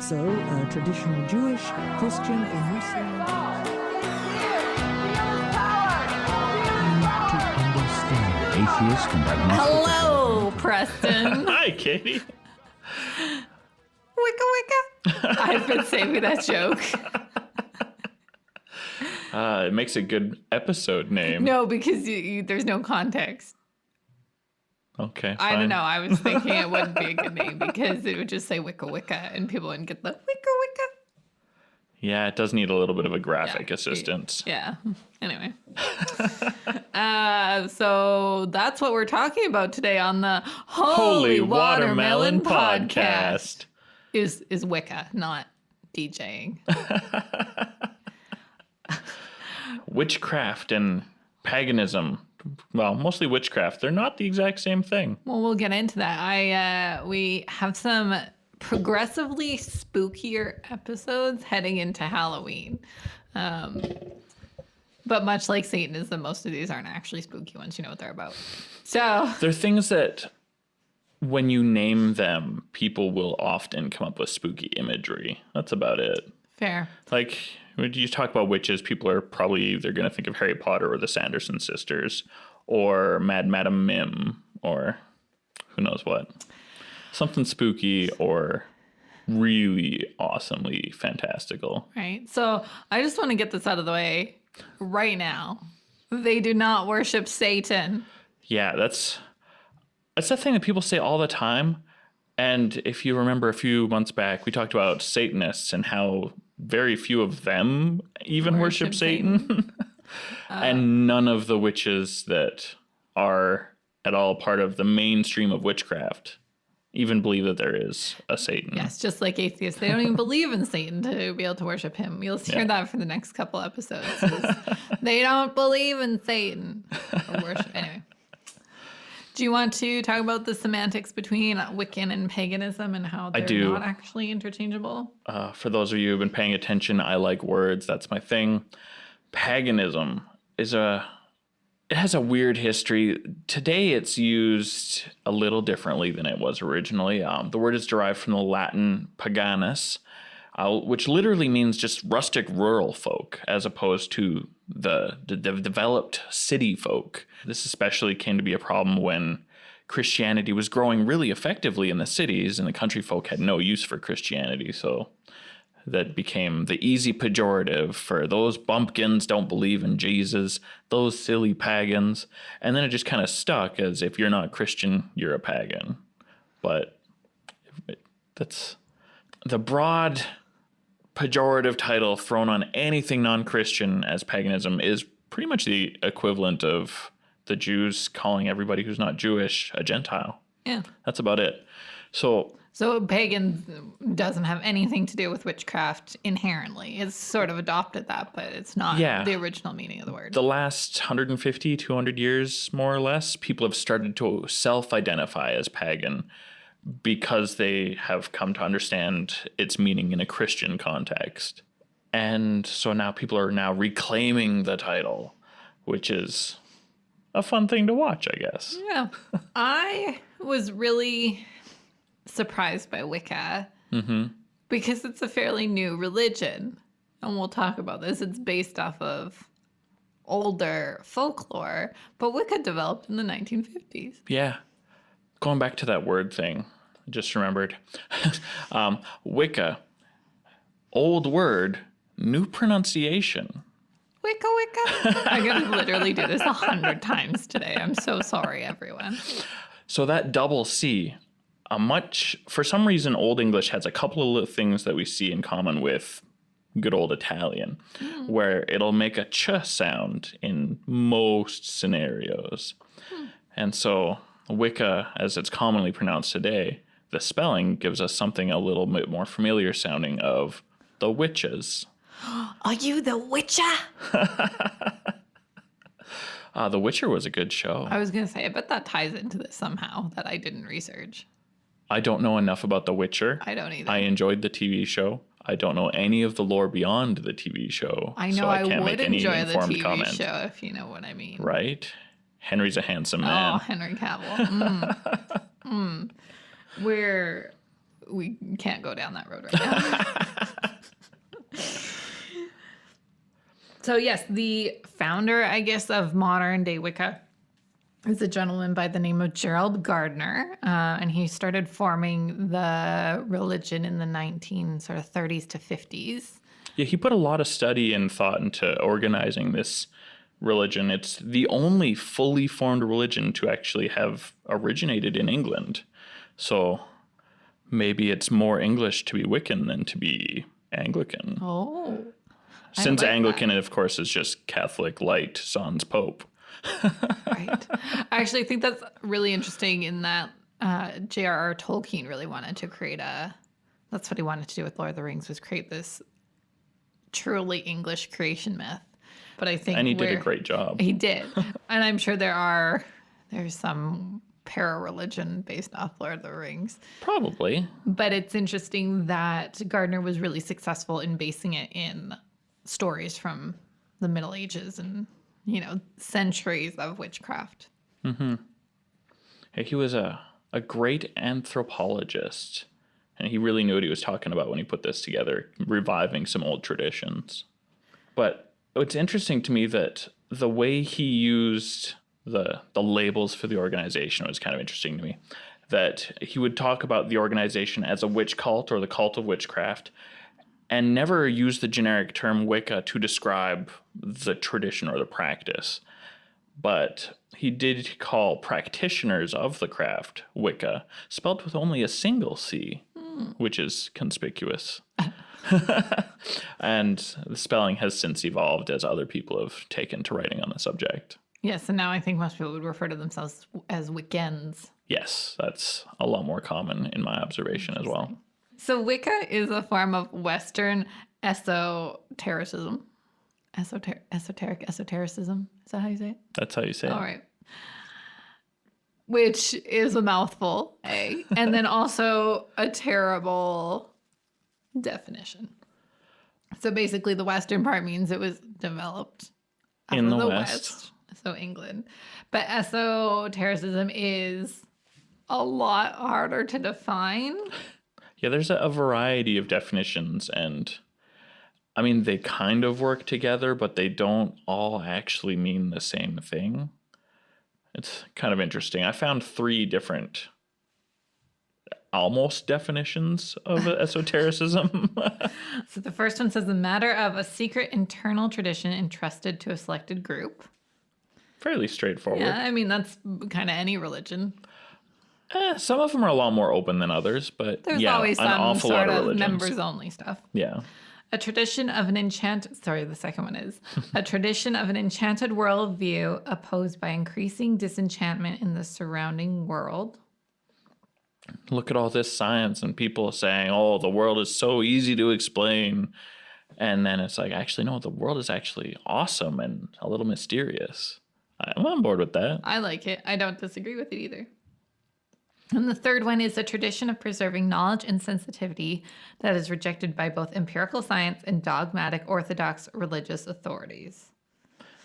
So, traditional Jewish, Christian, and Muslim. To understand atheist and agnostic. Hello, Preston. Hi, Katie. Wicca Wicca. I've been saving that joke. It makes a good episode name. No, because there's no context. Okay, fine. I don't know. I was thinking it wouldn't be a good name because it would just say Wicca Wicca and people wouldn't get the Wicca Wicca. Yeah, it does need a little bit of a graphic assistance. Yeah. Anyway. So that's what we're talking about today on the Holy Watermelon Podcast. Is Wicca, not DJing. Witchcraft and paganism. Well, mostly witchcraft. They're not the exact same thing. Well, we'll get into that. We have some progressively spookier episodes heading into Halloween. But much like Satanism, most of these aren't actually spooky once you know what they're about. So they're things that when you name them, people will often come up with spooky imagery. That's about it. Fair. Like, when you talk about witches, people are probably either going to think of Harry Potter or the Sanderson sisters or Mad Madam Mim or who knows what. Something spooky or really awesomely fantastical. Right. So I just want to get this out of the way right now. They do not worship Satan. Yeah, that's the thing that people say all the time. And if you remember a few months back, we talked about Satanists and how very few of them even worship Satan. And none of the witches that are at all part of the mainstream of witchcraft even believe that there is a Satan. Yes, just like atheists. They don't even believe in Satan to be able to worship him. You'll hear that for the next couple episodes. They don't believe in Satan or worship. Anyway. Do you want to talk about the semantics between Wiccan and paganism and how they're not actually interchangeable? For those of you who've been paying attention, I like words. That's my thing. Paganism it has a weird history. Today it's used a little differently than it was originally. The word is derived from the Latin paganus, which literally means just rustic rural folk, as opposed to the developed city folk. This especially came to be a problem when Christianity was growing really effectively in the cities and the country folk had no use for Christianity. So that became the easy pejorative for those bumpkins don't believe in Jesus, those silly pagans. And then it just kind of stuck as if you're not Christian, you're a pagan. But that's the broad pejorative title thrown on anything non-Christian as paganism is pretty much the equivalent of the Jews calling everybody who's not Jewish a Gentile. Yeah. That's about it. So pagan doesn't have anything to do with witchcraft inherently. It's sort of adopted that, but it's not the original meaning of the word. The last 150, 200 years, more or less, people have started to self-identify as pagan because they have come to understand its meaning in a Christian context. And so now people are now reclaiming the title, which is a fun thing to watch, I guess. Yeah. I was really surprised by Wicca because it's a fairly new religion. And we'll talk about this. It's based off of older folklore, but Wicca developed in the 1950s. Yeah. Going back to that word thing, I just remembered. Wicca, old word, new pronunciation. Wicca Wicca. I'm going to literally do this 100 times today. I'm so sorry, everyone. So that double C, for some reason, Old English has a couple of things that we see in common with good old Italian, where it'll make a ch sound in most scenarios. And so Wicca, as it's commonly pronounced today, the spelling gives us something a little bit more familiar sounding of the witches. Are you the Witcher? The Witcher was a good show. I was going to say, I bet that ties into this somehow that I didn't research. I don't know enough about The Witcher. I don't either. I enjoyed the TV show. I don't know any of the lore beyond the TV show. I know so I can't would make any enjoy the informed TV comment. show, if you know what I mean. Right? Henry's a handsome man. Oh, Henry Cavill. We're we can't go down that road right now. So yes, the founder, I guess, of modern day Wicca is a gentleman by the name of Gerald Gardner, and he started forming the religion in the 30s to 50s. Yeah, he put a lot of study and thought into organizing this religion. It's the only fully formed religion to actually have originated in England. So maybe it's more English to be Wiccan than to be Anglican. Oh. Since like Anglican, that. of course, is just Catholic light sans Pope. Right. I actually think that's really interesting in that J.R.R. Tolkien really wanted to create that's what he wanted to do with Lord of the Rings, was create this truly English creation myth. But I think And he did a great job. He did. And I'm sure there's some para-religion based off Lord of the Rings. Probably. But it's interesting that Gardner was really successful in basing it in stories from the Middle Ages and, centuries of witchcraft. Mm-hmm. He was a great anthropologist, and he really knew what he was talking about when he put this together, reviving some old traditions. But it's interesting to me that the way he used the labels for the organization was kind of interesting to me. That he would talk about the organization as a witch cult or the cult of witchcraft, and never use the generic term Wicca to describe the tradition or the practice. But he did call practitioners of the craft Wicca, spelled with only a single C, which is conspicuous. And the spelling has since evolved as other people have taken to writing on the subject. Yes, and now I think most people would refer to themselves as Wiccans. Yes, that's a lot more common in my observation as well. So Wicca is a form of Western esotericism. Esotericism? Is that how you say it? That's how you say it. All right. Which is a mouthful, A. And then also a terrible definition. So basically the Western part means it was developed in out of the West. So England. But esotericism is a lot harder to define. Yeah, there's a variety of definitions, and I mean, they kind of work together, but they don't all actually mean the same thing. It's kind of interesting. I found 3 different almost definitions of esotericism. So the first one says the matter of a secret internal tradition entrusted to a selected group. Fairly straightforward. Yeah, I mean, that's kind of any religion. Some of them are a lot more open than others, but There's yeah, always an some awful sort lot of of religions. members-only stuff. Yeah. A tradition of an the second one is a tradition of an enchanted worldview opposed by increasing disenchantment in the surrounding world. Look at all this science and people saying, oh, the world is so easy to explain. And then it's like, actually, no, the world is actually awesome and a little mysterious. I'm on board with that. I like it. I don't disagree with it either. And the third one is a tradition of preserving knowledge and sensitivity that is rejected by both empirical science and dogmatic orthodox religious authorities.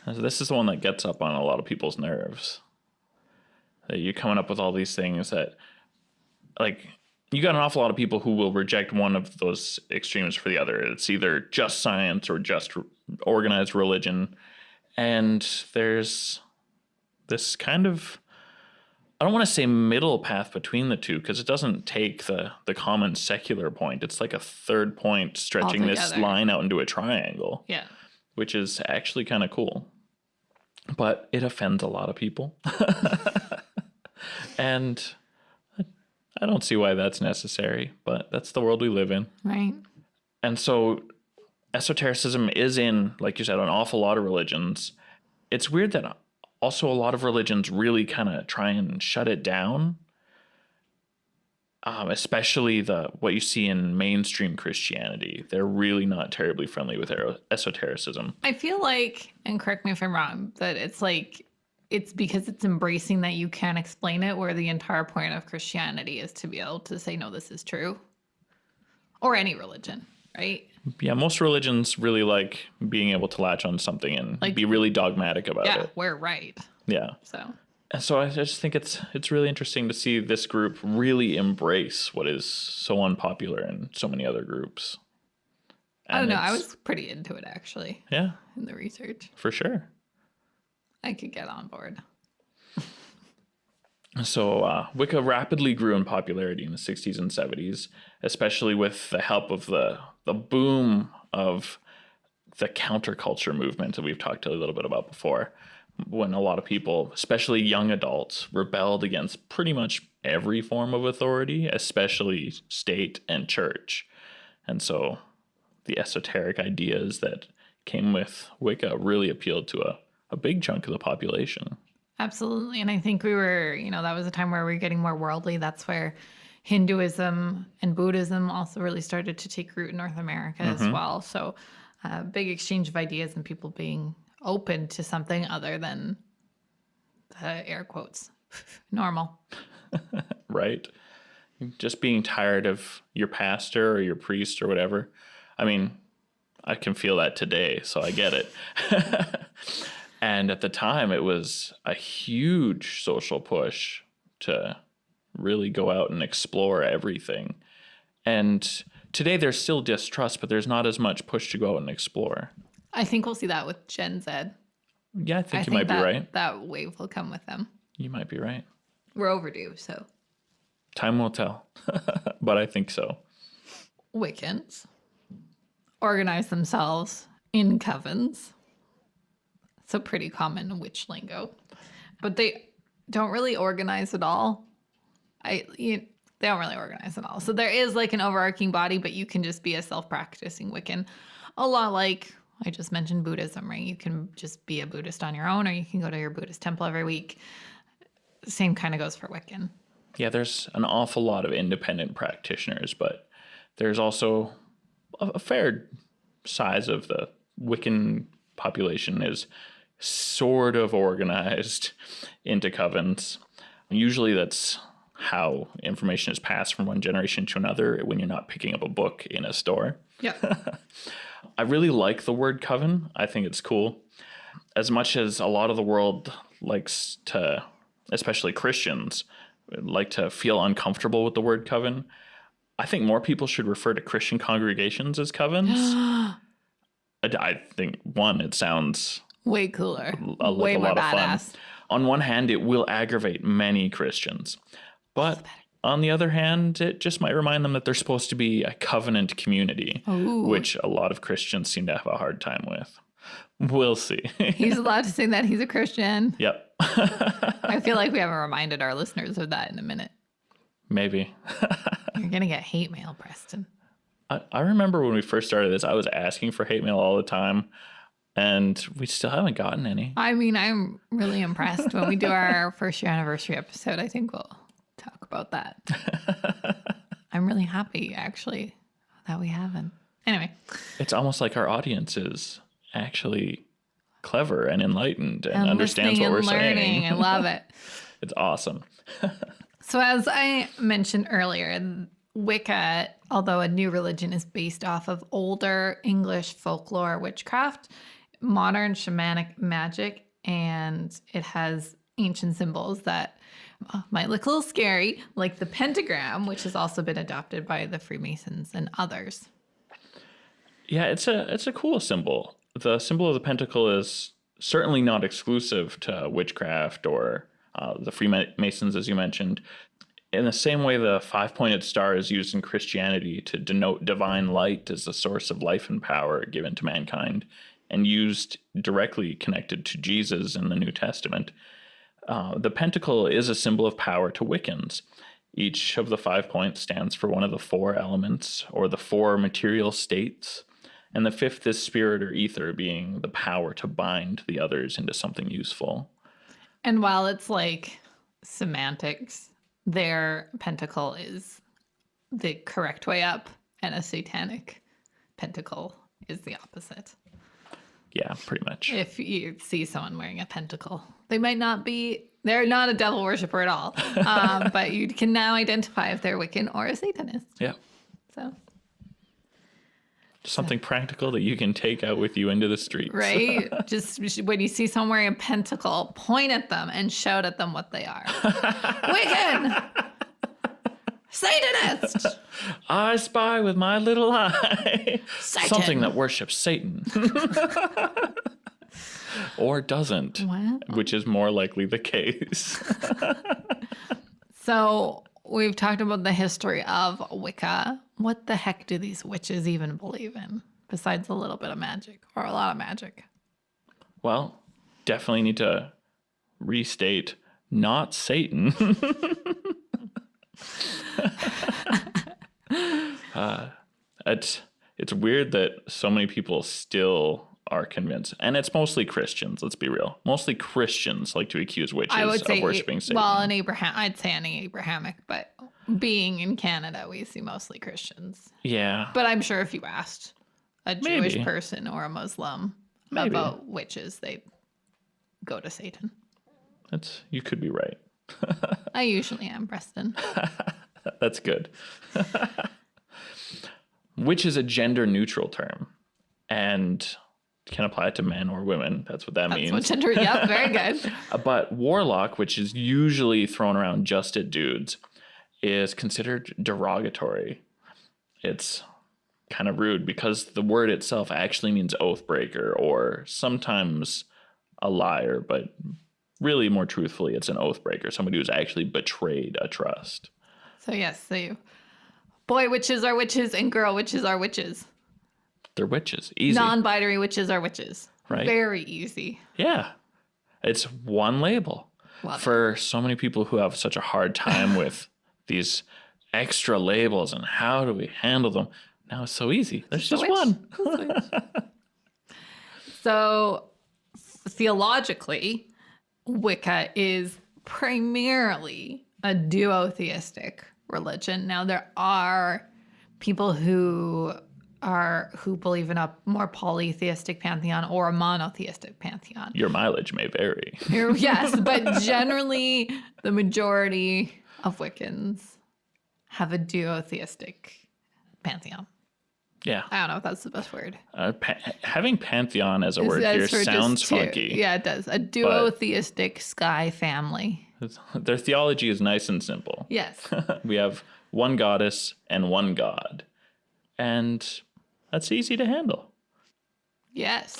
So this is the one that gets up on a lot of people's nerves. That you're coming up with all these things that, like, you got an awful lot of people who will reject one of those extremes for the other. It's either just science or just organized religion. And there's this kind of, I don't want to say middle path between the two, because it doesn't take the common secular point. It's like a third point stretching this Altogether. line out into a triangle. Yeah. Which is actually kind of cool. But it offends a lot of people. And I don't see why that's necessary, but that's the world we live in. Right. And so esotericism is in, like you said, an awful lot of religions. It's weird that also a lot of religions really kind of try and shut it down. Especially what you see in mainstream Christianity. They're really not terribly friendly with esotericism. I feel like, and correct me if I'm wrong, that it's like, it's because it's embracing that you can't explain it, where the entire point of Christianity is to be able to say, no, this is true. Or any religion, right? Yeah, most religions really like being able to latch on something and Like, be really dogmatic about Yeah, it. we're right. Yeah. So And so I just think it's really interesting to see this group really embrace what is so unpopular in so many other groups. I don't know. I was pretty into it, actually. Yeah. In the research. For sure. I could get on board. So Wicca rapidly grew in popularity in the 60s and 70s, especially with the help of the boom of the counterculture movement that we've talked a little bit about before, when a lot of people, especially young adults, rebelled against pretty much every form of authority, especially state and church. And so the esoteric ideas that came with Wicca really appealed to a big chunk of the population. Absolutely. And I think we were, that was a time where we were getting more worldly. That's where Hinduism and Buddhism also really started to take root in North America as well. So big exchange of ideas and people being open to something other than the air quotes normal. Right. Just being tired of your pastor or your priest or whatever. I mean, I can feel that today, so I get it. And at the time, it was a huge social push to really go out and explore everything. And today there's still distrust, but there's not as much push to go out and explore. I think we'll see that with Gen Z. Yeah, I think you might be right. That wave will come with them. You might be right. We're overdue, so. Time will tell, but I think so. Wiccans organize themselves in covens. So pretty common witch lingo. But they don't really organize at all. They don't really organize at all. So there is like an overarching body, but you can just be a self-practicing Wiccan. A lot like I just mentioned Buddhism, right? You can just be a Buddhist on your own, or you can go to your Buddhist temple every week. Same kind of goes for Wiccan. Yeah, there's an awful lot of independent practitioners, but there's also a fair size of the Wiccan population is sort of organized into covens. Usually that's how information is passed from one generation to another when you're not picking up a book in a store. Yeah. I really like the word coven. I think it's cool. As much as a lot of the world likes to, especially Christians, like to feel uncomfortable with the word coven, I think more people should refer to Christian congregations as covens. I think, one, it sounds way cooler, like way a more lot of badass. fun. On one hand, it will aggravate many Christians. But on the other hand, it just might remind them that they're supposed to be a covenant community, which a lot of Christians seem to have a hard time with. We'll see. He's allowed to say that he's a Christian. Yep. I feel like we haven't reminded our listeners of that in a minute. Maybe. You're going to get hate mail, Preston. I remember when we first started this, I was asking for hate mail all the time, and we still haven't gotten any. I mean, I'm really impressed. When we do our first year anniversary episode, I think we'll talk about that. I'm really happy, actually, that we haven't. Anyway. It's almost like our audience is actually clever and enlightened and understands what we're saying. I love it. It's awesome. So as I mentioned earlier, Wicca, although a new religion, is based off of older English folklore witchcraft, modern shamanic magic, and it has ancient symbols that might look a little scary, like the pentagram, which has also been adopted by the Freemasons and others. Yeah, it's a cool symbol. The symbol of the pentacle is certainly not exclusive to witchcraft or the Freemasons, as you mentioned. In the same way, the five-pointed star is used in Christianity to denote divine light as the source of life and power given to mankind, and used directly connected to Jesus in the New Testament. The pentacle is a symbol of power to Wiccans. Each of the 5 points stands for one of the four elements, or the four material states, and the fifth is spirit or ether, being the power to bind the others into something useful. And while it's like semantics, their pentacle is the correct way up, and a satanic pentacle is the opposite. Yeah, pretty much. If you see someone wearing a pentacle, they're not a devil worshiper at all. But you can now identify if they're Wiccan or a Satanist. Yeah. So Something practical that you can take out with you into the streets. Right? Just when you see someone wearing a pentacle, point at them and shout at them what they are. Wiccan! Satanist! I spy with my little eye. Satan. Something that worships Satan. Or doesn't, Wow. which is more likely the case. So we've talked about the history of Wicca. What the heck do these witches even believe in, besides a little bit of magic, or a lot of magic? Well, Definitely need to restate, not Satan. It's weird that so many people still are convinced, and it's mostly Christians. Let's be real. Mostly Christians like to accuse witches I would say, of worshiping Satan. well, I'd say any Abrahamic, but being in Canada, we see mostly Christians. Yeah, But I'm sure if you asked a Jewish Maybe. person or a Muslim Maybe. about witches, they'd go to Satan. you could be right. I usually am, Preston. That's good. Witch is a gender neutral term, and can apply to men or women. That's what that means. That's what gender, yep, very good. But warlock, which is usually thrown around just at dudes, is considered derogatory. It's kind of rude because the word itself actually means oath breaker, or sometimes a liar, but really more truthfully, it's an oath breaker, somebody who's actually betrayed a trust. So yes, boy witches are witches and girl witches are witches. They're witches. Easy. Non-binary witches are witches. Right. Very easy. Yeah. It's one label. Love For so many people who have such a hard time with these extra labels and how do we handle them, now it's so easy. There's just Witch. one. So theologically, Wicca is primarily a duotheistic religion. Now there are people who believe in a more polytheistic pantheon or a monotheistic pantheon. Your mileage may vary. Yes, but generally the majority of Wiccans have a duotheistic pantheon. Yeah. I don't know if that's the best word. Having pantheon as a word That's here for just sounds two. funky. Yeah, it does. A duotheistic sky family. Their theology is nice and simple. Yes. We have one goddess and one god. And that's easy to handle. Yes.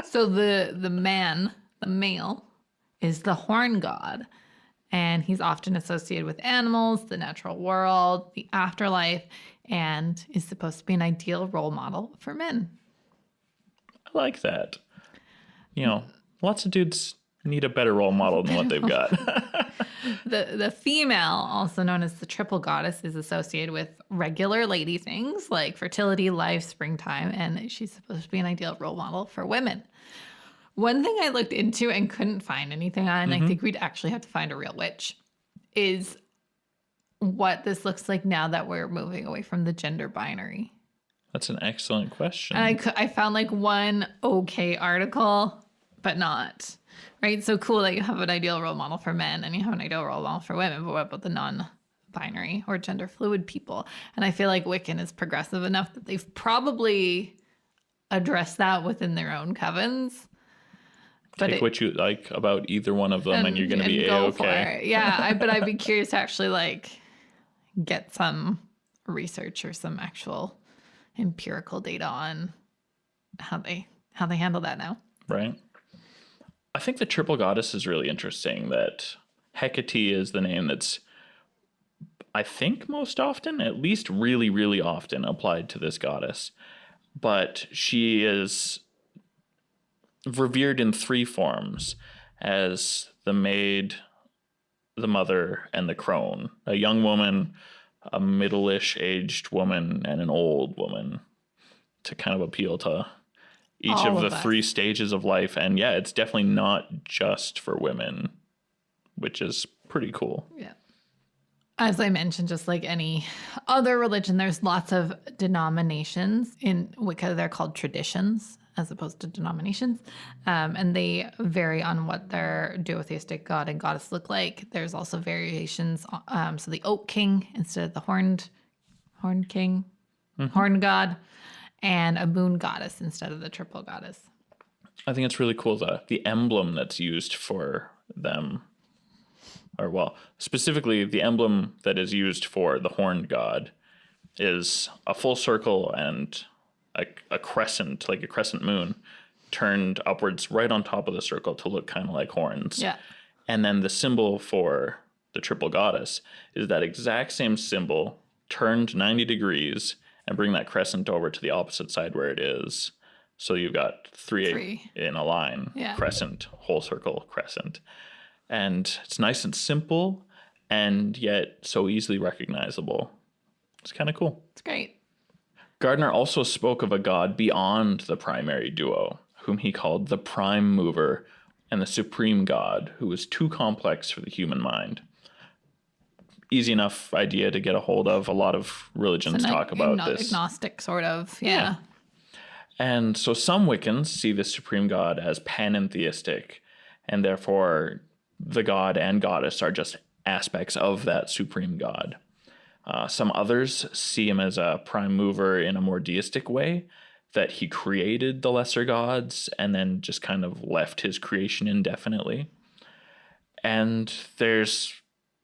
So the male, is the horn god. And he's often associated with animals, the natural world, the afterlife, and is supposed to be an ideal role model for men. I like that. Lots of dudes need a better role model than what they've got. The female, also known as the triple goddess, is associated with regular lady things like fertility, life, springtime, and she's supposed to be an ideal role model for women. One thing I looked into and couldn't find anything on, and I think we'd actually have to find a real witch, is what this looks like now that we're moving away from the gender binary. That's an excellent question. And I found like one okay article, but not. Right? So cool that you have an ideal role model for men and you have an ideal role model for women, but what about the non-binary or gender fluid people? And I feel like Wiccan is progressive enough that they've probably addressed that within their own covens. But Take what you like about either one of them and you're going to be go for A-okay. it. Yeah, but I'd be curious to actually get some research or some actual empirical data on how they handle that now. Right. I think the triple goddess is really interesting, that Hecate is the name that's, I think, most often, at least really, really often applied to this goddess. But she is revered in three forms, as the maid, the mother, and the crone. A young woman, a middle-ish aged woman, and an old woman, to kind of appeal to each All of of the us. three stages of life. And yeah, it's definitely not just for women, which is pretty cool. Yeah. As I mentioned, just like any other religion, there's lots of denominations. In Wicca, they're called traditions as opposed to denominations. And they vary on what their duotheistic god and goddess look like. There's also variations. So the oak king instead of the horned king. horned god, and a moon goddess instead of the triple goddess. I think it's really cool the emblem that's used for them, or well, specifically the emblem that is used for the horned god is a full circle and a crescent, like a crescent moon, turned upwards right on top of the circle to look kind of like horns. Yeah. And then the symbol for the triple goddess is that exact same symbol turned 90 degrees and bring that crescent over to the opposite side where it is. So you've got three in a line, crescent, whole circle, crescent. And it's nice and simple and yet so easily recognizable. It's kind of cool. It's great. Gardner also spoke of a god beyond the primary duo, whom he called the prime mover and the supreme god, who was too complex for the human mind. Easy enough idea to get a hold of. A lot of religions talk about this. Agnostic, sort of, yeah. And so some Wiccans see the supreme god as panentheistic, and therefore the god and goddess are just aspects of that supreme god. Some others see him as a prime mover in a more deistic way, that he created the lesser gods and then just kind of left his creation indefinitely. And there's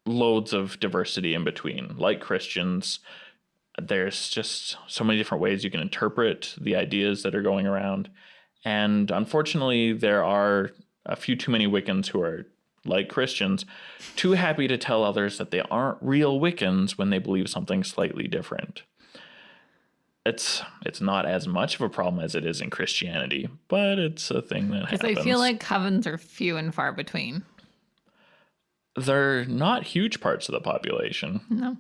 loads of diversity in between. Like Christians, there's just so many different ways you can interpret the ideas that are going around. And unfortunately, there are a few too many Wiccans who are, like Christians, too happy to tell others that they aren't real Wiccans when they believe something slightly different. It's not as much of a problem as it is in Christianity, but it's a thing that happens. Because I feel like covens are few and far between. They're not huge parts of the population. No.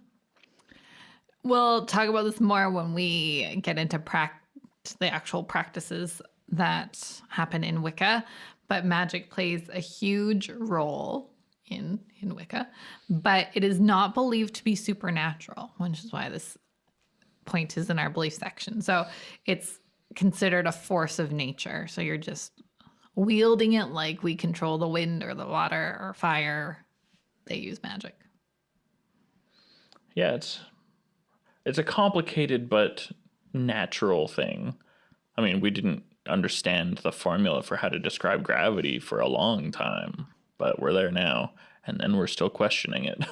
We'll talk about this more when we get into the actual practices that happen in Wicca. But magic plays a huge role in Wicca. But it is not believed to be supernatural, which is why this point is in our belief section. So it's considered a force of nature. So you're just wielding it like we control the wind or the water or fire. They use magic. Yeah, it's a complicated but natural thing. I mean, we didn't understand the formula for how to describe gravity for a long time, but we're there now, and then we're still questioning it.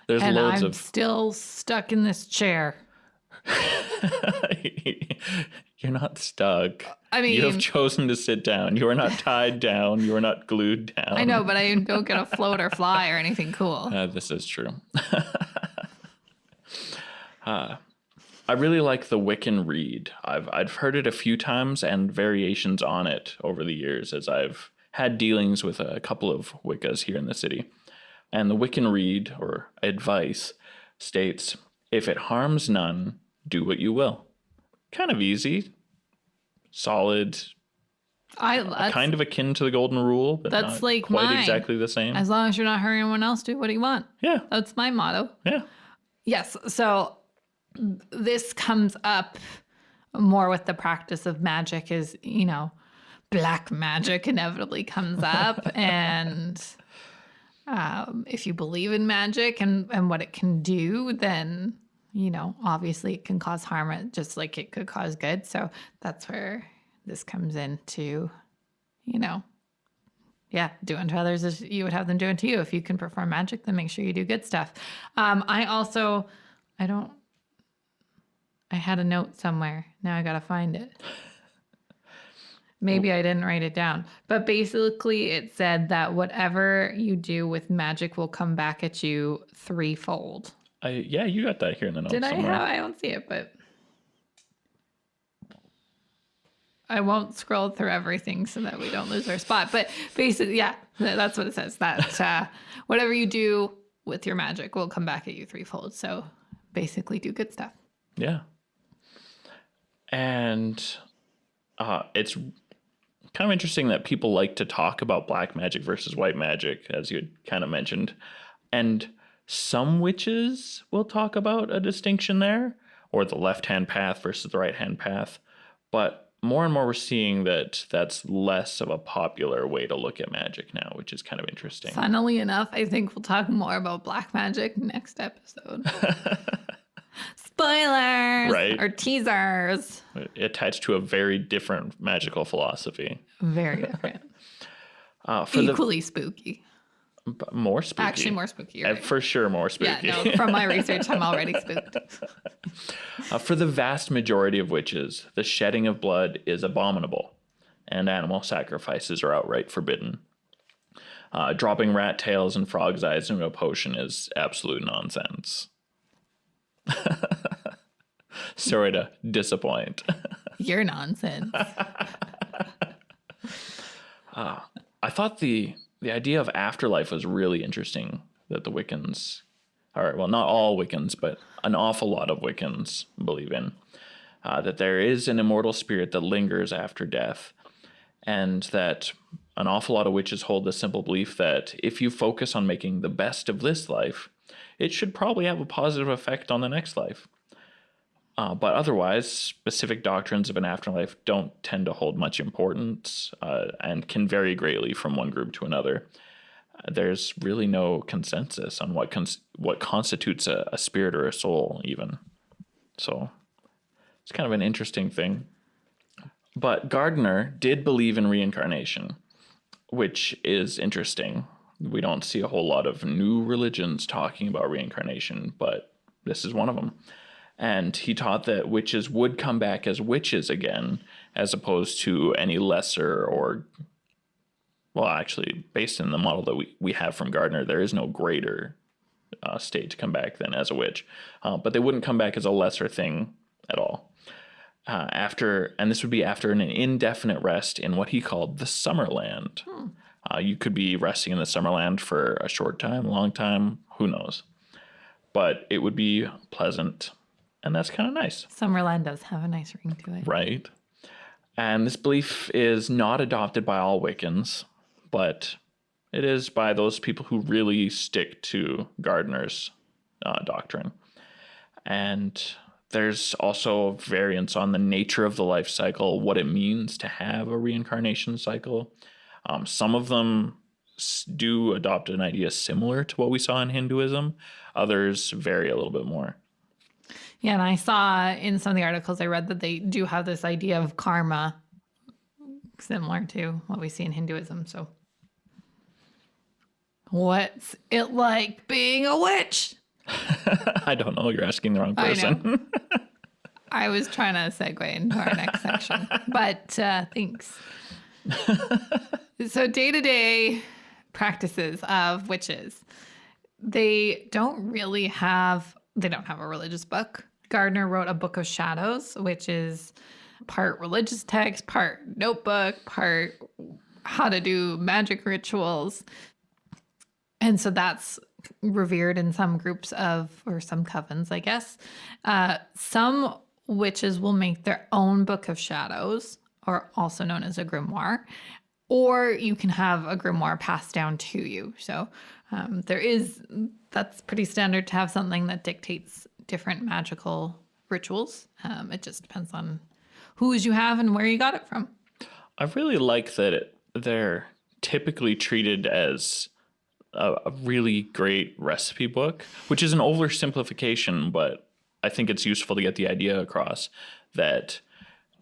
There's and loads I'm still stuck in this chair. You're not stuck. I mean, you have chosen to sit down. You are not tied down. You are not glued down. I know, but I don't get a float or fly or anything cool. This is true. I really like the Wiccan reed. I've heard it a few times and variations on it over the years as I've had dealings with a couple of Wiccas here in the city. And the Wiccan reed, or advice, states, "If it harms none, do what you will." Kind of easy, solid, kind of akin to the golden rule, but that's not like quite mine. exactly the same. As long as you're not hurting anyone else, do what you want. Yeah. That's my motto. Yeah. Yes. So this comes up more with the practice of magic is, black magic inevitably comes up. And if you believe in magic and what it can do, then, obviously it can cause harm just like it could cause good. So that's where this comes into, do unto others as you would have them do unto you. If you can perform magic, then make sure you do good stuff. I had a note somewhere. Now I got to find it. Maybe I didn't write it down. But basically it said that whatever you do with magic will come back at you threefold. Yeah, you got that here in the notes somewhere. I don't see it, but I won't scroll through everything so that we don't lose our spot. But basically, yeah, that's what it says. That whatever you do with your magic will come back at you threefold. So basically do good stuff. Yeah. And it's kind of interesting that people like to talk about black magic versus white magic, as you had kind of mentioned. And some witches will talk about a distinction there, or the left-hand path versus the right-hand path. But more and more we're seeing that that's less of a popular way to look at magic now, which is kind of interesting. Funnily enough, I think we'll talk more about black magic next episode. Spoilers! Right. Or teasers. Attached to a very different magical philosophy. Very different. For Equally spooky. more spooky. Actually, more spooky. Right? For sure, more spooky. Yeah, no, from my research, I'm already spooked. For the vast majority of witches, the shedding of blood is abominable, and animal sacrifices are outright forbidden. Dropping rat tails and frog's eyes into a potion is absolute nonsense. Sorry to disappoint. You're nonsense. I thought the idea of afterlife was really interesting that the Wiccans, or well, not all Wiccans, but an awful lot of Wiccans believe in. That there is an immortal spirit that lingers after death, and that an awful lot of witches hold the simple belief that if you focus on making the best of this life, it should probably have a positive effect on the next life. But otherwise, specific doctrines of an afterlife don't tend to hold much importance and can vary greatly from one group to another. There's really no consensus on what constitutes a spirit or a soul, even. So it's kind of an interesting thing. But Gardner did believe in reincarnation, which is interesting. We don't see a whole lot of new religions talking about reincarnation, but this is one of them. And he taught that witches would come back as witches again, as opposed to any lesser or, well, actually, based in the model that we have from Gardner, there is no greater state to come back than as a witch. But they wouldn't come back as a lesser thing at all. And this would be after an indefinite rest in what he called the Summerland. You could be resting in the Summerland for a short time, long time, who knows. But it would be pleasant, and that's kind of nice. Summerland does have a nice ring to it. Right. And this belief is not adopted by all Wiccans, but it is by those people who really stick to Gardner's doctrine. And there's also variance on the nature of the life cycle, what it means to have a reincarnation cycle. Some of them do adopt an idea similar to what we saw in Hinduism. Others vary a little bit more. Yeah, and I saw in some of the articles I read that they do have this idea of karma similar to what we see in Hinduism. So what's it like being a witch? I don't know. You're asking the wrong person. I was trying to segue into our next section, but thanks. So day-to-day practices of witches. They don't have a religious book. Gardner wrote a book of shadows, which is part religious text, part notebook, part how to do magic rituals. And so that's revered in some groups or some covens, I guess. Some witches will make their own book of shadows, or also known as a grimoire, or you can have a grimoire passed down to you. So that's pretty standard to have something that dictates different magical rituals. It just depends on whose you have and where you got it from. I really like that they're typically treated as a really great recipe book, which is an oversimplification, but I think it's useful to get the idea across that,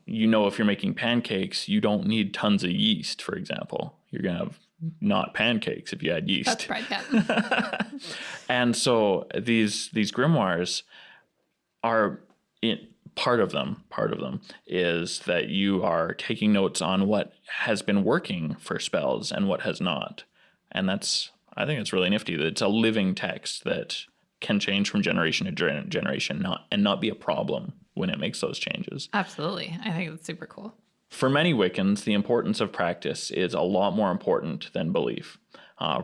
if you're making pancakes, you don't need tons of yeast, for example. You're going to have not pancakes if you add yeast. That's right, yeah. And so these grimoires are part of them is that you are taking notes on what has been working for spells and what has not. And I think it's really nifty that it's a living text that can change from generation to generation and not be a problem when it makes those changes. Absolutely. I think that's super cool. For many Wiccans, the importance of practice is a lot more important than belief.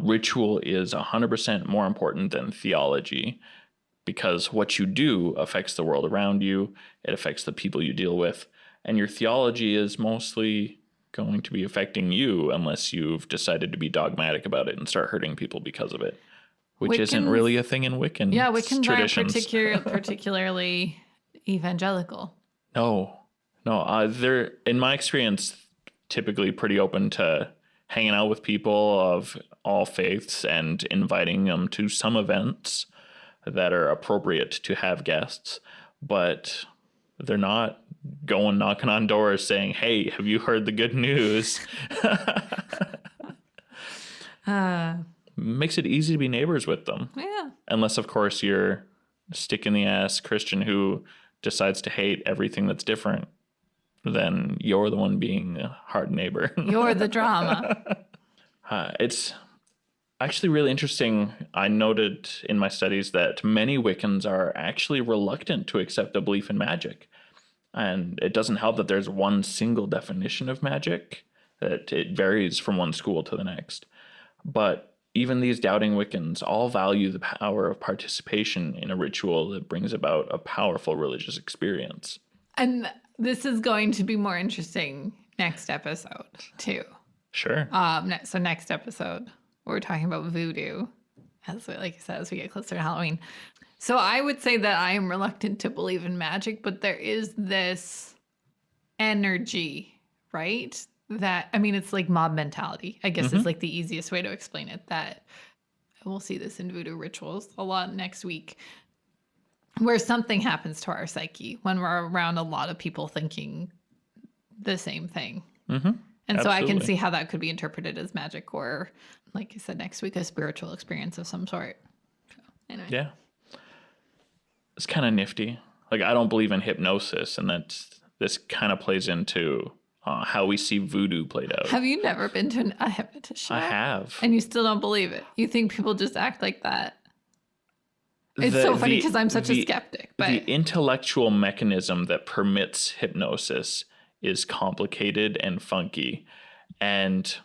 Ritual is 100% more important than theology, because what you do affects the world around you, it affects the people you deal with, and your theology is mostly going to be affecting you unless you've decided to be dogmatic about it and start hurting people because of it, which isn't really a thing in Wiccan Wiccans traditions. Aren't particularly evangelical. No, they're, in my experience, typically pretty open to hanging out with people of all faiths and inviting them to some events that are appropriate to have guests. But They're not going knocking on doors saying, hey, have you heard the good news? Makes it easy to be neighbors with them. Yeah. Unless, of course, you're stick in the ass Christian who decides to hate everything that's different. Then you're the one being a hard neighbor. You're the drama. It's actually really interesting. I noted in my studies that many Wiccans are actually reluctant to accept a belief in magic. And it doesn't help that there's one single definition of magic, that it varies from one school to the next. But even these doubting Wiccans all value the power of participation in a ritual that brings about a powerful religious experience. And this is going to be more interesting next episode, too. Sure. So next episode, we're talking about voodoo, like I said, as we get closer to Halloween. So I would say that I am reluctant to believe in magic, but there is this energy, right? That, I mean, it's like mob mentality, I guess is like the easiest way to explain it. That we'll see this in voodoo rituals a lot next week, where something happens to our psyche when we're around a lot of people thinking the same thing. Mm-hmm. And so I can see how that could be interpreted as magic, or, like you said, next week, a spiritual experience of some sort. So, anyway. Yeah. It's kind of nifty. Like, I don't believe in hypnosis, and this kind of plays into how we see voodoo played out. Have you never been to a hypnotist show? I have. And you still don't believe it? You think people just act like that? It's so funny because I'm such a skeptic. But the intellectual mechanism that permits hypnosis is complicated and funky. And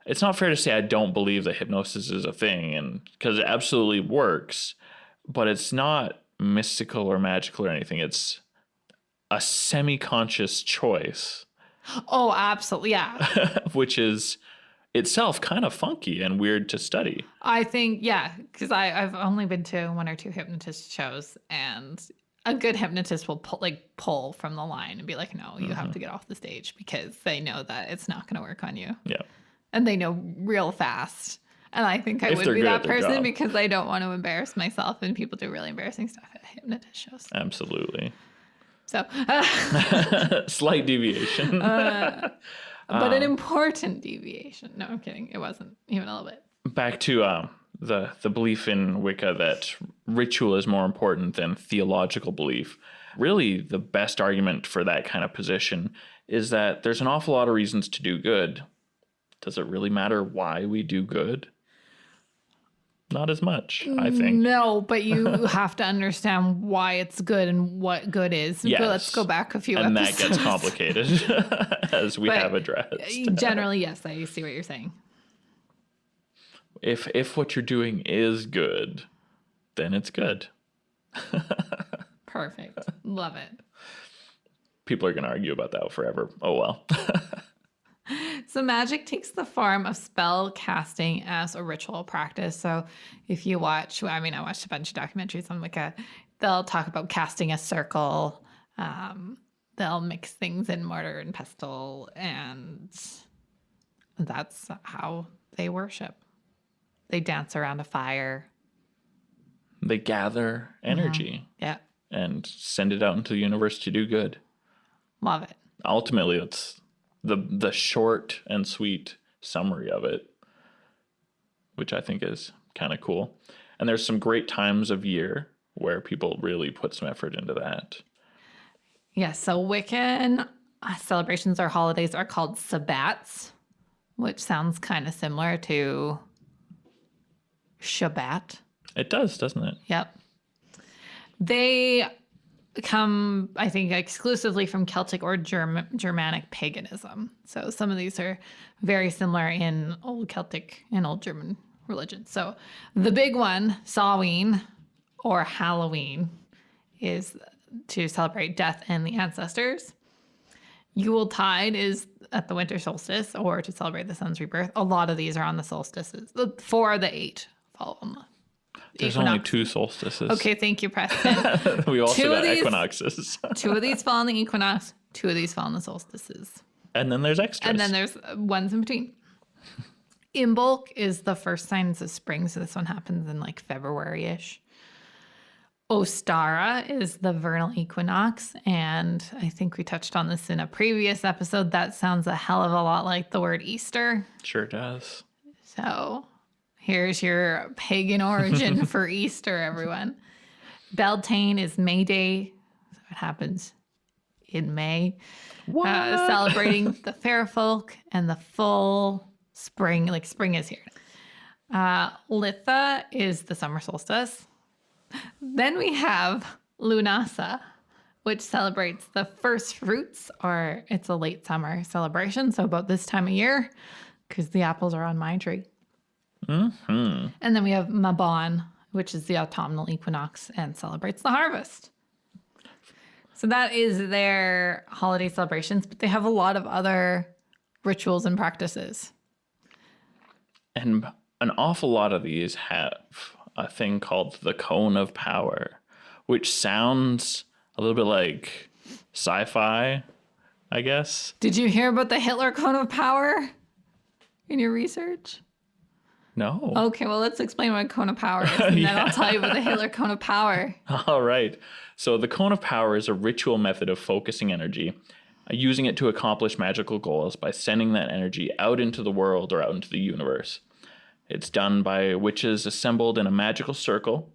it's not fair to say I don't believe that hypnosis is a thing, and because it absolutely works, but it's not mystical or magical or anything. It's a semi-conscious choice. Oh, absolutely. Yeah. Which is itself kind of funky and weird to study. I think, yeah, because I've only been to 1 or 2 hypnotist shows, and a good hypnotist will pull from the line and be like, no, you have to get off the stage, because they know that it's not going to work on you. Yeah. And they know real fast. And I think I would be that person because I don't want to embarrass myself, and people do really embarrassing stuff at hypnotist shows. Absolutely. So slight deviation. But an important deviation. No, I'm kidding. It wasn't even a little bit. Back to the belief in Wicca that ritual is more important than theological belief. Really, the best argument for that kind of position is that there's an awful lot of reasons to do good. Does it really matter why we do good? Not as much, I think. No, but you have to understand why it's good and what good is. Yes. But let's go back a few and episodes. And that gets complicated, as we have addressed. Generally, yes, I see what you're saying. If what you're doing is good, then it's good. Perfect. Love it. People are going to argue about that forever. Oh, well. So magic takes the form of spell casting as a ritual practice. So if you watch, I watched a bunch of documentaries on Wicca. They'll talk about casting a circle. They'll mix things in mortar and pestle. And that's how they worship. They dance around a fire. They gather energy. Yeah. And send it out into the universe to do good. Love it. Ultimately, it's the short and sweet summary of it, which I think is kind of cool. And there's some great times of year where people really put some effort into that. Yeah, so Wiccan celebrations or holidays are called Sabbats, which sounds kind of similar to Shabbat. It does, doesn't it? Yep. They come, I think, exclusively from Celtic or Germanic paganism. So some of these are very similar in Old Celtic and Old German religion. So the big one, Samhain or Halloween, is to celebrate death and the ancestors. Yuletide is at the winter solstice or to celebrate the sun's rebirth. A lot of these are on the solstices. The 4 of the 8 fall on the There's Equinox. only 2 solstices. Okay, thank you, Preston. We also got equinoxes. 2 of these fall on the equinox, 2 of these fall on the solstices. And then there's extras. And then there's ones in between. Imbolc is the first signs of spring, so this one happens in like February-ish. Ostara is the vernal equinox. And I think we touched on this in a previous episode. That sounds a hell of a lot like the word Easter. Sure does. So here's your pagan origin for Easter, everyone. Beltane is May Day. So it happens in May. Celebrating the fair folk and the full spring. Like spring is here. Litha is the summer solstice. Then we have Lunasa, which celebrates the first fruits, or it's a late summer celebration. So about this time of year, because the apples are on my tree. Mm-hmm. And then we have Mabon, which is the autumnal equinox and celebrates the harvest. So that is their holiday celebrations, but they have a lot of other rituals and practices. And an awful lot of these have a thing called the Cone of Power, which sounds a little bit like sci-fi, I guess. Did you hear about the Hitler Cone of Power in your research? No. Okay, well, let's explain what a Cone of Power is, and then I'll tell you about the Hitler Cone of Power. All right. So the Cone of Power is a ritual method of focusing energy, using it to accomplish magical goals by sending that energy out into the world or out into the universe. It's done by witches assembled in a magical circle,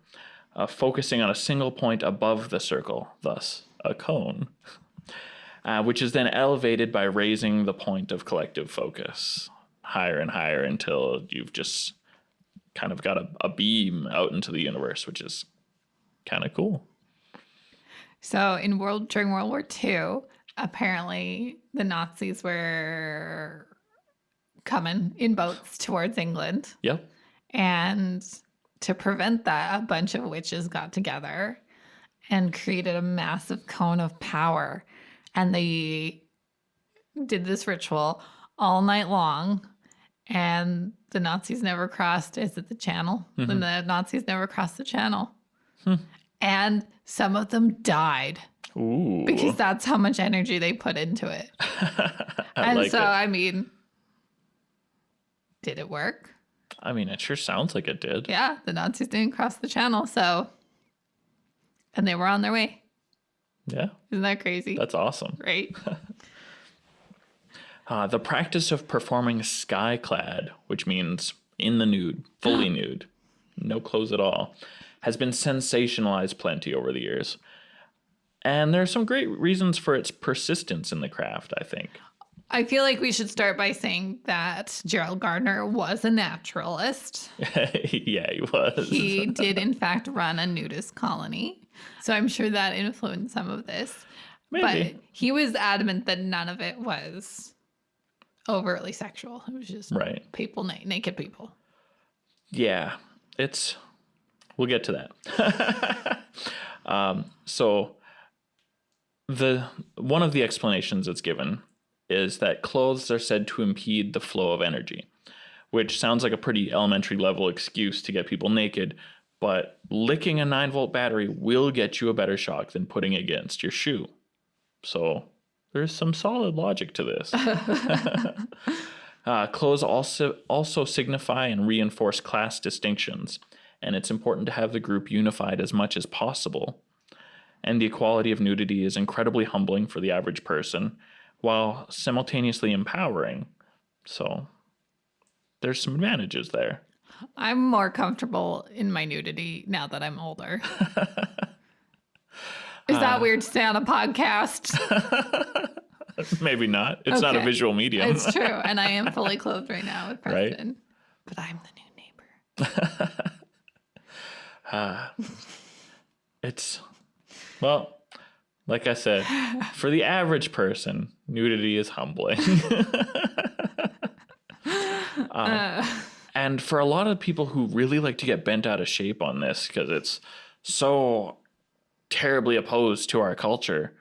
focusing on a single point above the circle, thus a cone, which is then elevated by raising the point of collective focus higher and higher until you've just kind of got a beam out into the universe, which is kind of cool. So during World War II, apparently the Nazis were coming in boats towards England. Yep. And to prevent that, a bunch of witches got together and created a massive cone of power. And they did this ritual all night long. And the Nazis never crossed, is it the channel? Mm-hmm. The Nazis never crossed the channel. And some of them died. Ooh. Because that's how much energy they put into it. I mean, did it work? I mean, it sure sounds like it did. Yeah, the Nazis didn't cross the channel, and they were on their way. Yeah. Isn't that crazy? That's awesome. Right? The practice of performing skyclad, which means in the nude, fully nude, no clothes at all, has been sensationalized plenty over the years. And there are some great reasons for its persistence in the craft, I think. I feel like we should start by saying that Gerald Gardner was a naturalist. Yeah, he was. He did, in fact, run a nudist colony. So I'm sure that influenced some of this. Maybe. But he was adamant that none of it was overtly sexual. It was just people, naked people. Yeah, we'll get to that. So one of the explanations it's given is that clothes are said to impede the flow of energy, which sounds like a pretty elementary level excuse to get people naked, but licking a 9-volt battery will get you a better shock than putting it against your shoe. So there's some solid logic to this. Clothes also signify and reinforce class distinctions, and it's important to have the group unified as much as possible. And the equality of nudity is incredibly humbling for the average person, while simultaneously empowering. So there's some advantages there. I'm more comfortable in my nudity now that I'm older. Is that weird to say on a podcast? Maybe not. It's not a visual medium. It's true. And I am fully clothed right now with Preston. Right? But I'm the new neighbor. Well, like I said, for the average person, nudity is humbling. And for a lot of people who really like to get bent out of shape on this because it's so terribly opposed to our culture,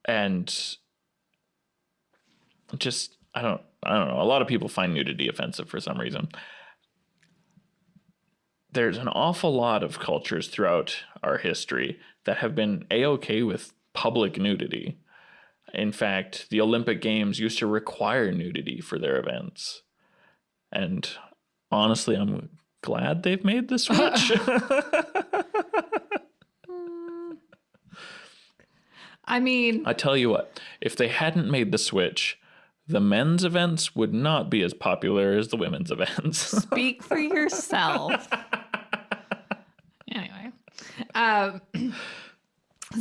and just I don't know. A lot of people find nudity offensive for some reason. There's an awful lot of cultures throughout our history that have been A-okay with public nudity. In fact, the Olympic Games used to require nudity for their events. And honestly, I'm glad they've made the switch. I mean, I tell you what, if they hadn't made the switch, the men's events would not be as popular as the women's events. speak for yourself. Anyway.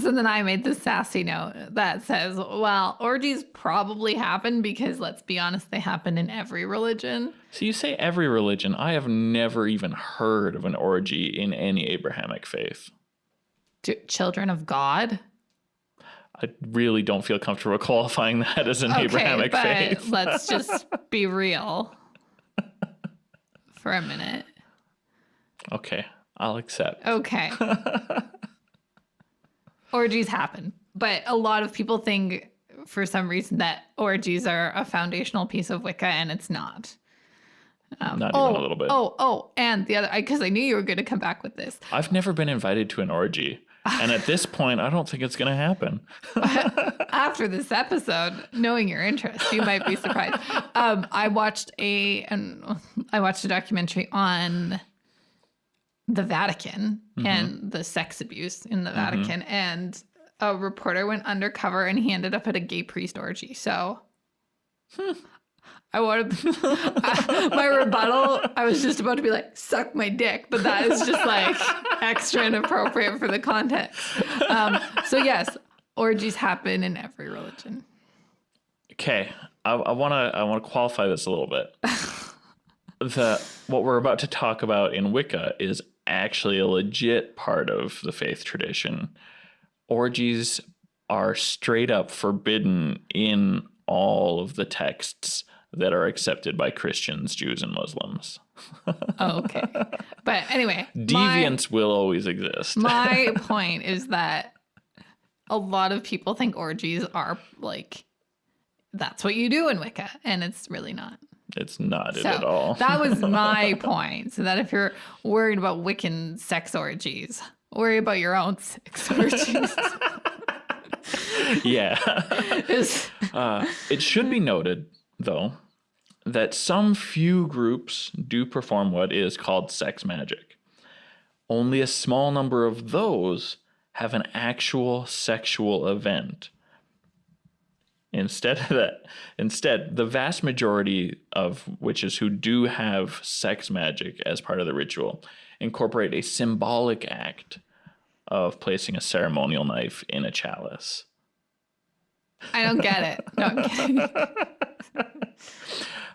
So then I made this sassy note that says, well, orgies probably happen because, let's be honest, they happen in every religion. So you say every religion. I have never even heard of an orgy in any Abrahamic faith. Children of God? I really don't feel comfortable qualifying that as an Abrahamic but faith. Let's just be real for a minute. Okay, I'll accept. Okay. Orgies happen, but a lot of people think for some reason that orgies are a foundational piece of Wicca, and it's not. Not even a little bit. And the other, because I knew you were going to come back with this. I've never been invited to an orgy. And at this point, I don't think it's going to happen. After this episode, knowing your interest, you might be surprised. I watched a documentary on the Vatican and the sex abuse in the Vatican, and a reporter went undercover and he ended up at a gay priest orgy. So I wanted my rebuttal. I was just about to be like, suck my dick, but that is just like extra inappropriate for the context. So yes, orgies happen in every religion. Okay, I want to qualify this a little bit. What we're about to talk about in Wicca is actually a legit part of the faith tradition. Orgies are straight up forbidden in all of the texts that are accepted by Christians, Jews, and Muslims. Oh, okay. But anyway. Deviance will always exist. My point is that a lot of people think orgies are like, that's what you do in Wicca, and it's really not. It's not it at all. That was my point. So that if you're worried about Wiccan sex orgies, worry about your own sex orgies. Yeah. It should be noted, though, that some few groups do perform what is called sex magic. Only a small number of those have an actual sexual event. Instead, the vast majority of witches who do have sex magic as part of the ritual incorporate a symbolic act of placing a ceremonial knife in a chalice. I don't get it. No, I'm kidding.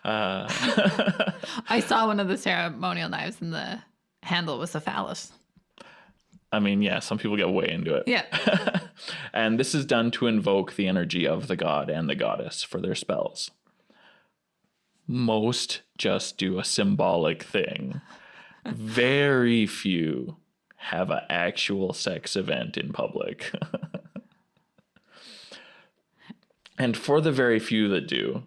I saw one of the ceremonial knives and the handle was a phallus. I mean, yeah, some people get way into it. Yeah. And this is done to invoke the energy of the god and the goddess for their spells. Most just do a symbolic thing. Very few have an actual sex event in public. And for the very few that do,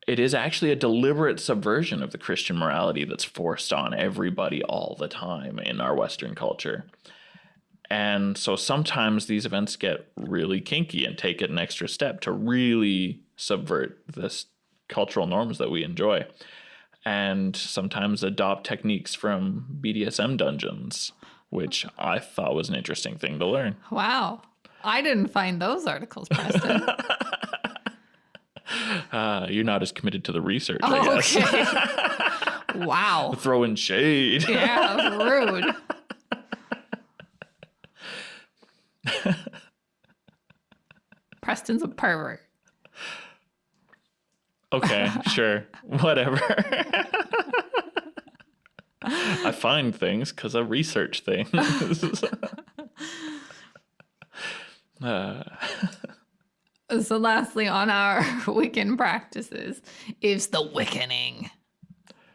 it is actually a deliberate subversion of the Christian morality that's forced on everybody all the time in our Western culture. And so sometimes these events get really kinky and take it an extra step to really subvert this cultural norms that we enjoy. And sometimes adopt techniques from BDSM dungeons, which I thought was an interesting thing to learn. Wow. I didn't find those articles, Preston. You're not as committed to the research, I guess. Okay. Wow. Throwing shade. Yeah, rude. Preston's a pervert. Okay, sure. Whatever. I find things because I research things. So lastly, on our Wiccan practices is the Wiccaning.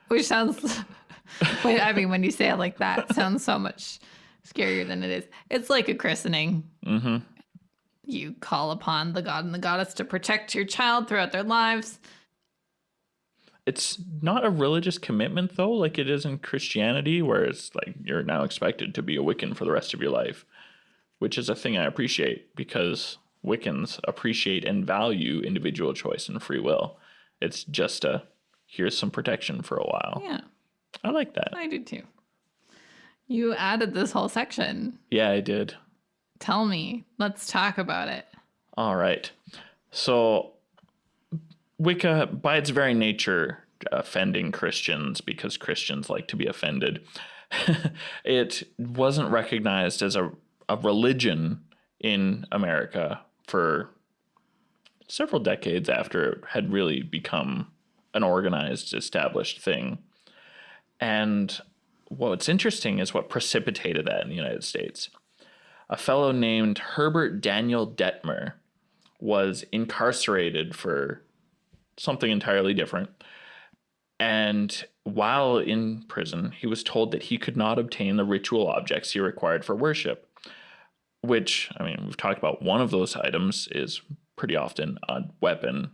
Which sounds... I mean, when you say it like that, it sounds so much scarier than it is. It's like a christening. Mm-hmm. You call upon the god and the goddess to protect your child throughout their lives. It's not a religious commitment, though, like it is in Christianity, where it's like you're now expected to be a Wiccan for the rest of your life, which is a thing I appreciate because Wiccans appreciate and value individual choice and free will. It's just here's some protection for a while. Yeah. I like that. I do too. You added this whole section. Yeah, I did. Tell me. Let's talk about it. All right. So Wicca, by its very nature, offending Christians because Christians like to be offended, it wasn't recognized as a religion in America for several decades after it had really become an organized, established thing. And what's interesting is what precipitated that in the United States. A fellow named Herbert Daniel Detmer was incarcerated for something entirely different. And while in prison, he was told that he could not obtain the ritual objects he required for worship, which, I mean, we've talked about one of those items is pretty often a weapon.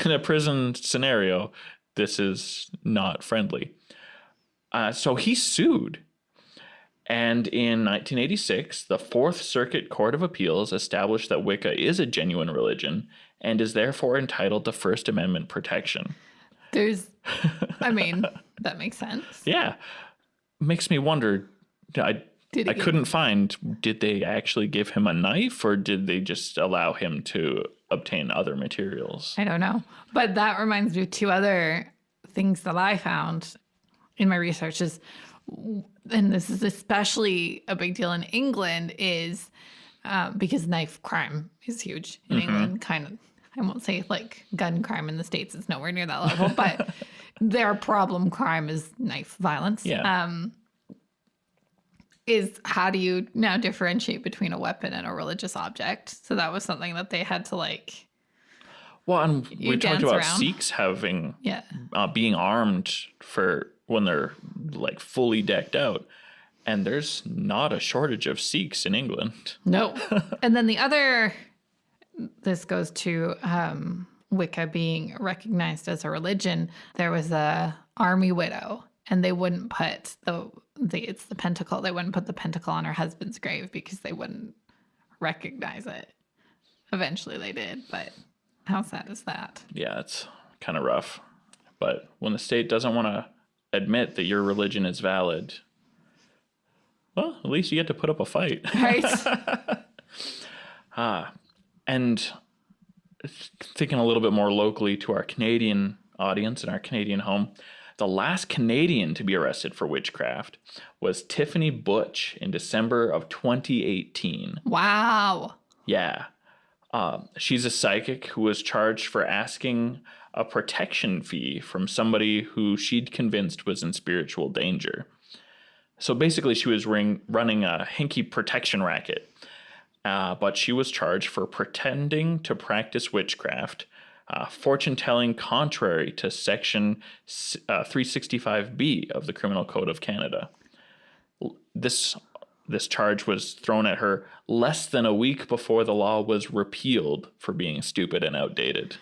In a prison scenario, this is not friendly. So he sued. And in 1986, the Fourth Circuit Court of Appeals established that Wicca is a genuine religion and is therefore entitled to First Amendment protection. I mean, that makes sense. Yeah. Makes me wonder, I couldn't find, did they actually give him a knife or did they just allow him to obtain other materials? I don't know. But that reminds me of two other things that I found in my research is, and this is especially a big deal in England, is because knife crime is huge in England. Kind of, I won't say like gun crime in the States is nowhere near that level, but their problem crime is knife violence. Yeah. Is how do you now differentiate between a weapon and a religious object? So that was something that they had to like. Well, and we talked about around. Sikhs having being armed for when they're like fully decked out, and there's not a shortage of Sikhs in England. No. And then the other, this goes to Wicca being recognized as a religion. There was a army widow, and they wouldn't put it's the Pentacle. They wouldn't put the Pentacle on her husband's grave because they wouldn't recognize it. Eventually they did, but how sad is that? Yeah, it's kind of rough. But when the state doesn't want to admit that your religion is valid, well, at least you get to put up a fight. Right. And thinking a little bit more locally to our Canadian audience and our Canadian home, the last Canadian to be arrested for witchcraft was Tiffany Butch in December of 2018. Wow. Yeah. She's a psychic who was charged for asking a protection fee from somebody who she'd convinced was in spiritual danger. So basically she was running a hinky protection racket, but she was charged for pretending to practice witchcraft, fortune-telling contrary to Section 365B of the Criminal Code of Canada. This charge was thrown at her less than a week before the law was repealed for being stupid and outdated.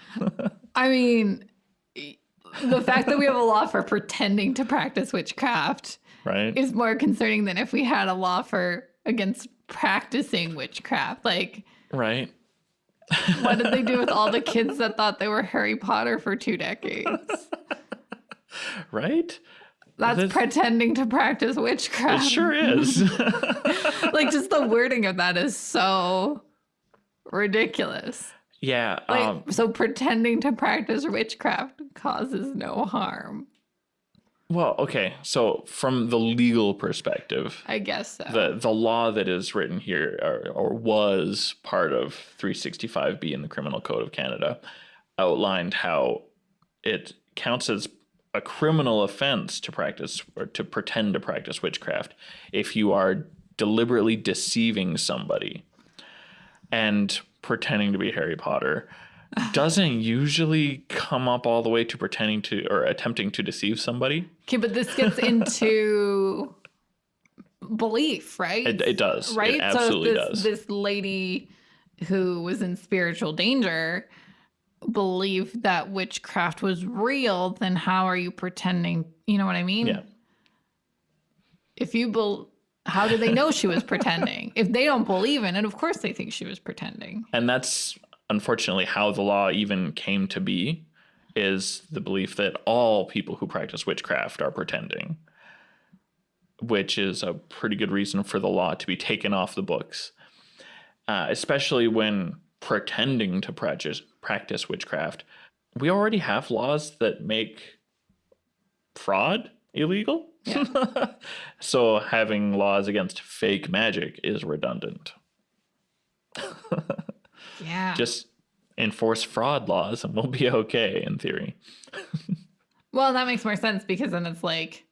I mean, the fact that we have a law for pretending to practice witchcraft is more concerning than if we had a law against practicing witchcraft. Like, right. What did they do with all the kids that thought they were Harry Potter for 2 decades? Right? That's pretending to practice witchcraft. It sure is. Like, just the wording of that is so ridiculous. Yeah. So pretending to practice witchcraft causes no harm. Well, okay. So from the legal perspective, I guess so. The law that is written here or was part of 365B in the Criminal Code of Canada outlined how it counts as a criminal offense to practice or to pretend to practice witchcraft if you are deliberately deceiving somebody. And pretending to be Harry Potter doesn't usually come up all the way to pretending to or attempting to deceive somebody. Okay, but this gets into belief, right? It does. Right? It absolutely so does. This lady who was in spiritual danger believed that witchcraft was real, then how are you pretending? You know what I mean? Yeah. If you how do they know she was pretending? If they don't believe in it, of course they think she was pretending. And that's unfortunately how the law even came to be, is the belief that all people who practice witchcraft are pretending, which is a pretty good reason for the law to be taken off the books. especially when pretending to practice witchcraft. We already have laws that make fraud illegal. Yeah. So having laws against fake magic is redundant. Yeah. Just enforce fraud laws and we'll be okay in theory. Well, that makes more sense because then it's like,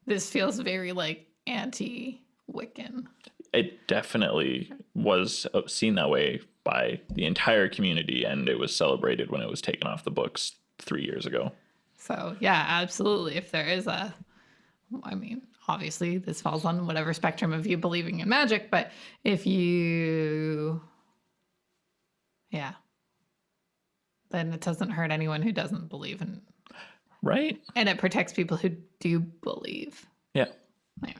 this feels very like anti-Wiccan. It definitely was seen that way by the entire community, and it was celebrated when it was taken off the books 3 years ago. So yeah, absolutely. If there is obviously this falls on whatever spectrum of you believing in magic, but if you, then it doesn't hurt anyone who doesn't believe in. Right. And it protects people who do believe. Yeah.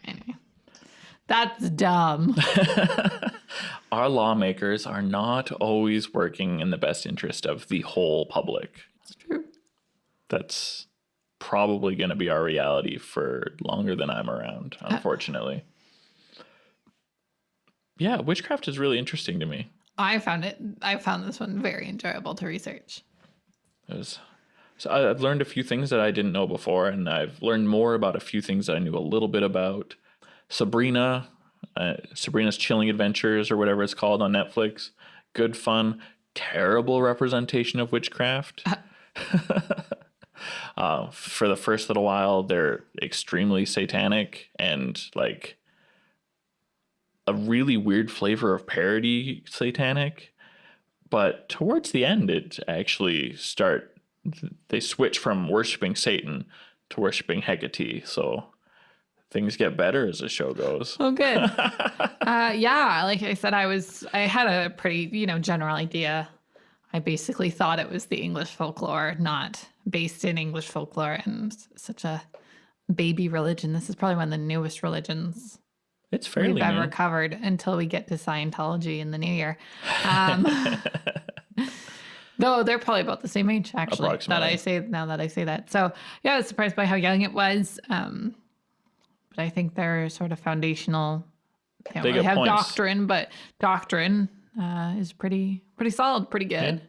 Anyway. That's dumb. Our lawmakers are not always working in the best interest of the whole public. That's true. That's probably going to be our reality for longer than I'm around, unfortunately. Yeah, witchcraft is really interesting to me. I found this one very enjoyable to research. So I've learned a few things that I didn't know before, and I've learned more about a few things that I knew a little bit about. Sabrina's Chilling Adventures, or whatever it's called on Netflix. Good fun. Terrible representation of witchcraft. For the first little while, they're extremely satanic and like a really weird flavor of parody satanic. But towards the end, it actually they switch from worshiping Satan to worshiping Hecate. So things get better as the show goes. Oh, good. Yeah, like I said, I had a pretty, general idea. I basically thought it was the English folklore, not based in English folklore, and such a baby religion. This is probably one of the newest religions it's fairly we've ever new. covered until we get to Scientology in the new year. Though they're probably about the same age, actually, that I say that. So yeah, I was surprised by how young it was. But I think they're sort of foundational. They don't really have points. doctrine, but doctrine is pretty solid, pretty good. Yeah.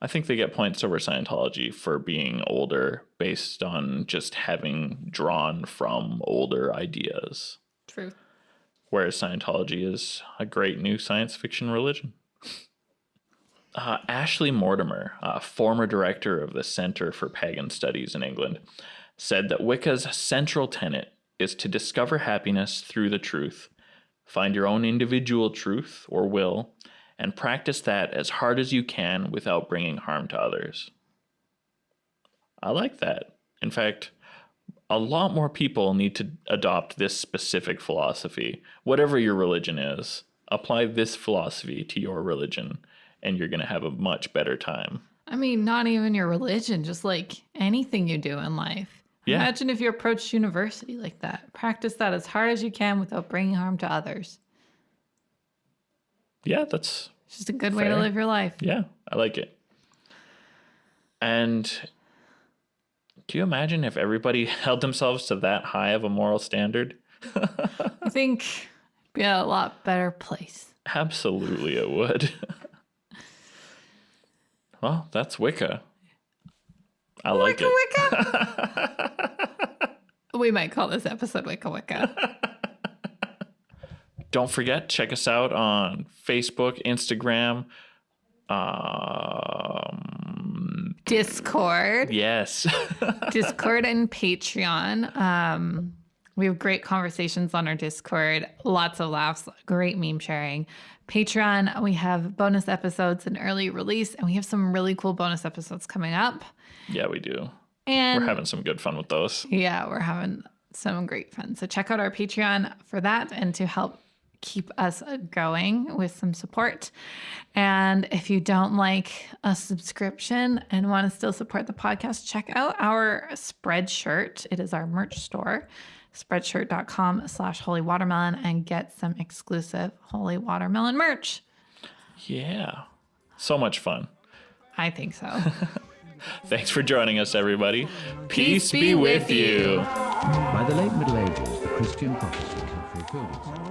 I think they get points over Scientology for being older based on just having drawn from older ideas. True. Whereas Scientology is a great new science fiction religion. Ashley Mortimer, former director of the Center for Pagan Studies in England, said that Wicca's central tenet is to discover happiness through the truth, find your own individual truth or will, and practice that as hard as you can without bringing harm to others. I like that. In fact, a lot more people need to adopt this specific philosophy. Whatever your religion is, apply this philosophy to your religion, and you're going to have a much better time. I mean, not even your religion, just like anything you do in life. Yeah. Imagine if you approached university like that. Practice that as hard as you can without bringing harm to others. Yeah, that's it's just a good way to live your life. Yeah, I like it. And do you imagine if everybody held themselves to that high of a moral standard? I think it'd be a lot better place. Absolutely it would. Well, that's Wicca. I like Wicca it. Wicca. We might call this episode Wicca Wicca. Don't forget, check us out on Facebook, Instagram, Discord. Yes. Discord and Patreon. We have great conversations on our Discord. Lots of laughs. Great meme sharing. Patreon, we have bonus episodes and early release, and we have some really cool bonus episodes coming up. Yeah, we do. And we're having some good fun with those. Yeah, we're having some great fun. So check out our Patreon for that and to help keep us going with some support. And if you don't like a subscription and want to still support the podcast, check out our Spreadshirt. It is our merch store, spreadshirt.com/holywatermelon, and get some exclusive Holy Watermelon merch. Yeah. So much fun. I think so. Thanks for joining us, everybody. Peace be with you. By the late Middle Ages, the Christian prophecy had fulfilled itself.